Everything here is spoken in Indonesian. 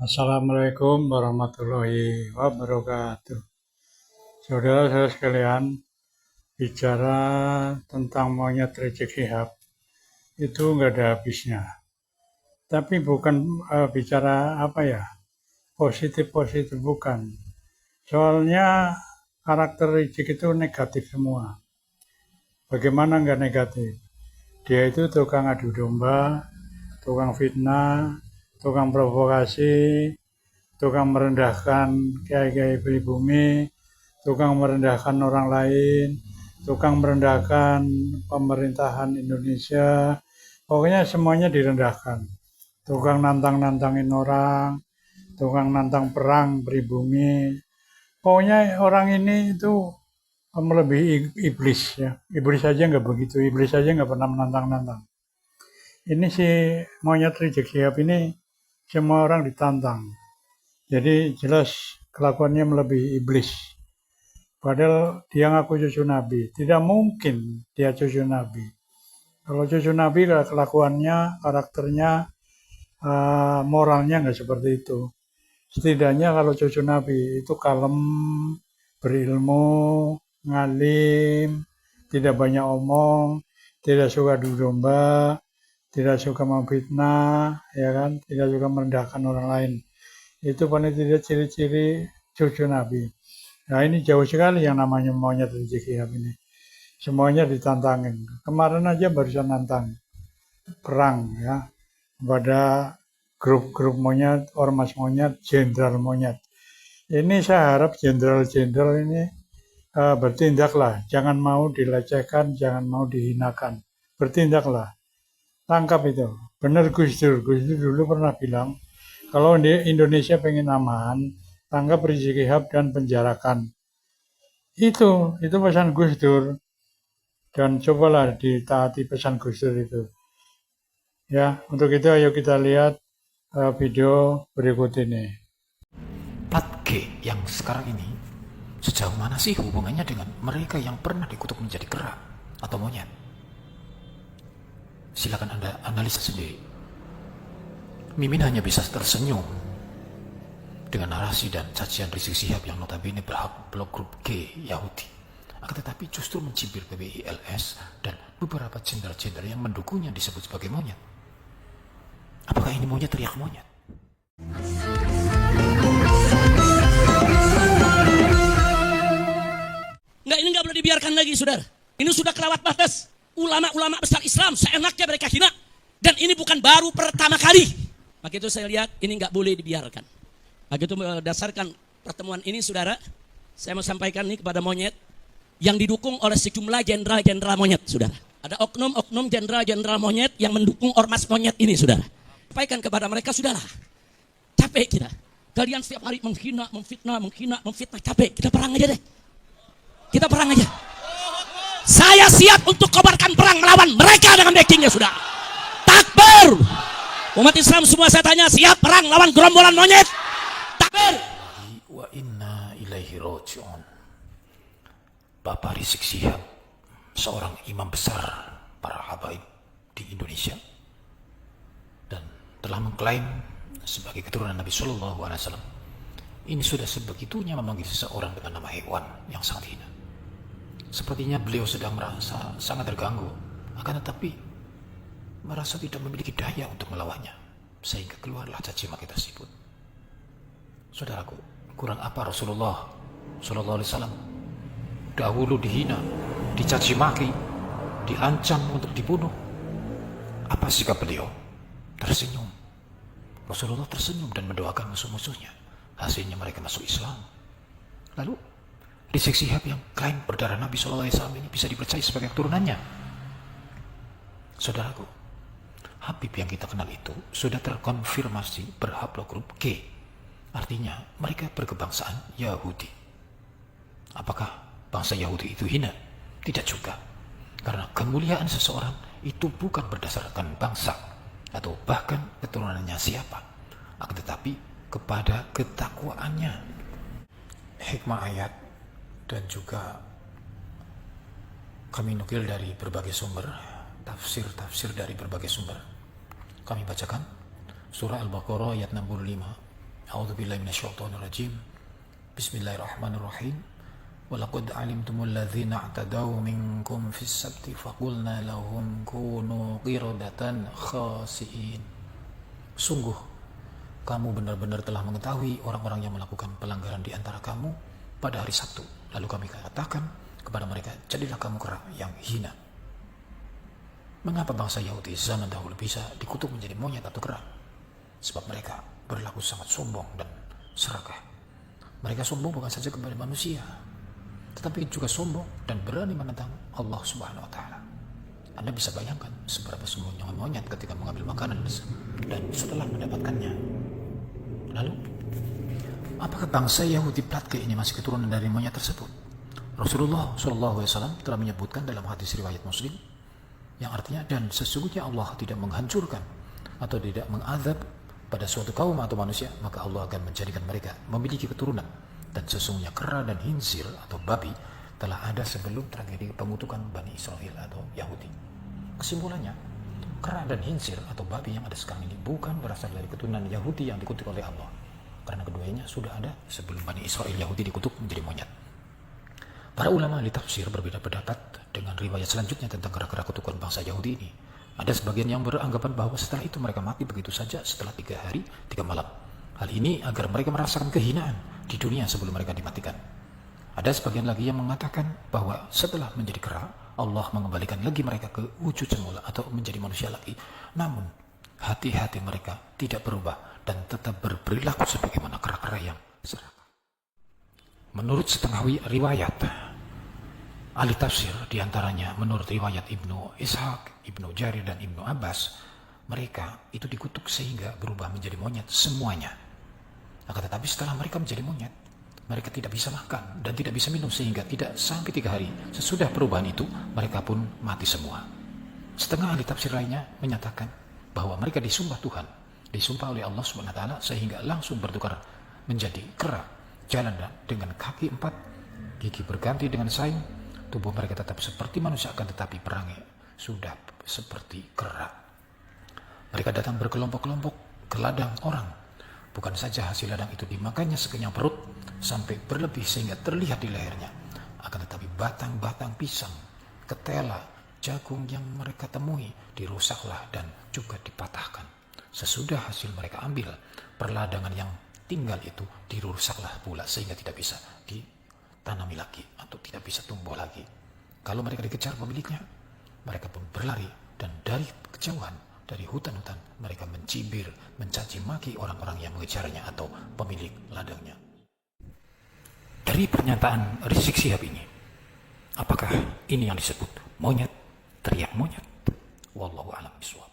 Assalamualaikum warahmatullahi wabarakatuh. Saudara-saudara sekalian, bicara tentang monyet Rizik Syihab itu nggak ada habisnya. Tapi bukan bicara positif-positif, bukan. Soalnya karakter Rizik itu negatif semua. Bagaimana nggak negatif? Dia itu tukang adu domba, tukang fitnah, tukang provokasi, tukang merendahkan kiai-kiai pribumi, tukang merendahkan orang lain, tukang merendahkan pemerintahan Indonesia, pokoknya semuanya direndahkan. Tukang nantang-nantangin orang, tukang nantang perang pribumi, pokoknya orang ini itu melebihi iblis ya. Iblis saja nggak begitu, iblis saja nggak pernah menantang-nantang. Ini si monyet Rizik Syihab ini semua orang ditantang. Jadi jelas kelakuannya melebihi iblis. Padahal dia ngaku cucu Nabi. Tidak mungkin dia cucu Nabi. Kalau cucu Nabi kelakuannya, karakternya, moralnya nggak seperti itu. Setidaknya kalau cucu Nabi itu kalem, berilmu, ngalim, tidak banyak omong, tidak suka adu domba, tidak suka memfitnah, ya kan, tidak suka merendahkan orang lain. Itu paling tidak ciri-ciri cucu Nabi. Nah ini jauh sekali yang namanya monyet Rizik Syihab ini. Semuanya ditantangin. Kemarin aja barusan nantang perang ya pada grup-grup monyet, ormas monyet, jenderal monyet. Ini saya harap jenderal-jenderal ini bertindaklah. Jangan mau dilecehkan, jangan mau dihinakan. Bertindaklah. Tangkap itu. Benar Gus Dur. Gus Dur dulu pernah bilang, kalau Indonesia pengen aman, tangkap Rizik Syihab dan penjarakan. Itu pesan Gus Dur. Dan cobalah ditaati pesan Gus Dur itu. Ya, untuk itu ayo kita lihat video berikut ini. Plat G yang sekarang ini, sejauh mana sih hubungannya dengan mereka yang pernah dikutuk menjadi kera atau monyet? Silakan Anda analisa sendiri. Mimin hanya bisa tersenyum dengan narasi dan cacian Rizik Syihab yang notabene berhak blok grup G Yahudi. Akan tetapi justru mencibir PBI LS dan beberapa jenderal-jenderal yang mendukungnya disebut sebagai monyet. Apakah ini monyet teriak monyet? Enggak, ini enggak boleh dibiarkan lagi, saudara. Ini sudah kelewat batas. Ulama-ulama besar Islam seenaknya mereka hina. Dan ini bukan baru pertama kali. Maka itu saya lihat ini enggak boleh dibiarkan. Maka itu berdasarkan pertemuan ini, saudara, saya mau sampaikan nih kepada monyet yang didukung oleh sejumlah jenderal-jenderal monyet, saudara. Ada oknum-oknum jenderal-jenderal monyet yang mendukung ormas monyet ini, saudara. Sampaikan kepada mereka, saudara. Capek kita. Kalian setiap hari menghina, memfitnah, capek. Kita perang aja deh. Kita perang aja. Saya siap untuk kobarkan perang melawan mereka dengan backingnya, sudah. Takbir. Umat Islam semua saya tanya, siap perang lawan gerombolan monyet? Takbir. Wa inna ilaihi raji'un. Bapak Rizik Syihab, seorang imam besar para habaib di Indonesia, dan telah mengklaim sebagai keturunan Nabi Shallallahu Alaihi Wasallam. Ini sudah sebegitunya memanggil seseorang dengan nama hewan yang sangat hina. Sepertinya beliau sedang merasa sangat terganggu, akan tetapi merasa tidak memiliki daya untuk melawannya, sehingga keluarlah caci maki tersebut. Saudaraku, kurang apa Rasulullah Shallallahu Alaihi Wasallam dahulu dihina, dicaci maki, diancam untuk dibunuh? Apa sikap beliau? Tersenyum. Rasulullah tersenyum dan mendoakan musuh-musuhnya. Hasilnya mereka masuk Islam. Lalu Rizik Syihab yang klaim berdarah Nabi SAW ini bisa dipercaya sebagai keturunannya. Saudaraku, Habib yang kita kenal itu sudah terkonfirmasi berhaplok grup G. Artinya mereka berkebangsaan Yahudi. Apakah bangsa Yahudi itu hina? Tidak juga. Karena kemuliaan seseorang itu bukan berdasarkan bangsa atau bahkan keturunannya siapa, akan tetapi kepada ketakwaannya. Hikmah ayat dan juga kami nukil dari berbagai sumber, tafsir dari berbagai sumber. Kami bacakan surah Al-Baqarah ayat 65. A'udzubillahi minasyaitonirrajim. Bismillahirrahmanirrahim. Walaqad alimtumul ladzina i'tadaw minkum fis sabti faqulna lahum kunu qiradatan khasiin. Sungguh kamu benar-benar telah mengetahui orang-orang yang melakukan pelanggaran di antara kamu pada hari Sabtu. Lalu kami katakan kepada mereka, jadilah kamu kera yang hina. Mengapa bangsa Yahudi zaman dahulu bisa dikutuk menjadi monyet atau kera? Sebab mereka berlaku sangat sombong dan serakah. Mereka sombong bukan saja kepada manusia, tetapi juga sombong dan berani menentang Allah Subhanahu wa Ta'ala. Anda bisa bayangkan seberapa sombongnya monyet ketika mengambil makanan dan setelah mendapatkannya. Lalu, apakah bangsa Yahudi Platke ini masih keturunan dari monyet tersebut? Rasulullah SAW telah menyebutkan dalam hadis riwayat Muslim yang artinya, dan sesungguhnya Allah tidak menghancurkan atau tidak mengazab pada suatu kaum atau manusia, maka Allah akan menjadikan mereka memiliki keturunan. Dan sesungguhnya kera dan khinzir atau babi telah ada sebelum tragedi pengutukan Bani Israel atau Yahudi. Kesimpulannya, kera dan khinzir atau babi yang ada sekarang ini bukan berasal dari keturunan Yahudi yang dikutuk oleh Allah, karena keduanya sudah ada sebelum Bani Israel Yahudi dikutuk menjadi monyet. Para ulama ahli tafsir berbeda pendapat dengan riwayat selanjutnya tentang kera-kera kutukan bangsa Yahudi ini. Ada sebagian yang beranggapan bahwa setelah itu mereka mati begitu saja setelah 3 hari 3 malam. Hal ini agar mereka merasakan kehinaan di dunia sebelum mereka dimatikan. Ada sebagian lagi yang mengatakan bahwa setelah menjadi kera, Allah mengembalikan lagi mereka ke wujud semula atau menjadi manusia lagi. Namun, hati-hati mereka tidak berubah dan tetap berperilaku sebagaimana kera-kera yang serakah. Menurut setengah riwayat, ahli tafsir diantaranya menurut riwayat Ibnu Ishaq, Ibnu Jarir, dan Ibnu Abbas, mereka itu dikutuk sehingga berubah menjadi monyet semuanya. Akan tetapi setelah mereka menjadi monyet, mereka tidak bisa makan dan tidak bisa minum sehingga tidak sampai 3 hari sesudah perubahan itu mereka pun mati semua. Setengah ahli tafsir lainnya menyatakan bahwa mereka disumpah Tuhan, disumpah oleh Allah Subhanahu wa Ta'ala sehingga langsung bertukar menjadi kera, jalan dengan kaki 4, gigi berganti dengan saing, tubuh mereka tetap seperti manusia akan tetapi perangnya sudah seperti kera. Mereka datang berkelompok-kelompok ke ladang orang. Bukan saja hasil ladang itu dimakannya sekenyang perut sampai berlebih sehingga terlihat di lehernya, akan tetapi batang-batang pisang, ketela, jagung yang mereka temui dirusaklah dan juga dipatahkan. Sesudah hasil mereka ambil, perladangan yang tinggal itu dirusaklah pula sehingga tidak bisa ditanami lagi atau tidak bisa tumbuh lagi. Kalau mereka dikejar pemiliknya, mereka pun berlari dan dari kejauhan, dari hutan-hutan, mereka mencibir, mencaci maki orang-orang yang mengejarnya atau pemilik ladangnya. Dari pernyataan Rizik Syihab ini, apakah ini yang disebut monyet, teriak monyet? Wallahu a'lam bishawab.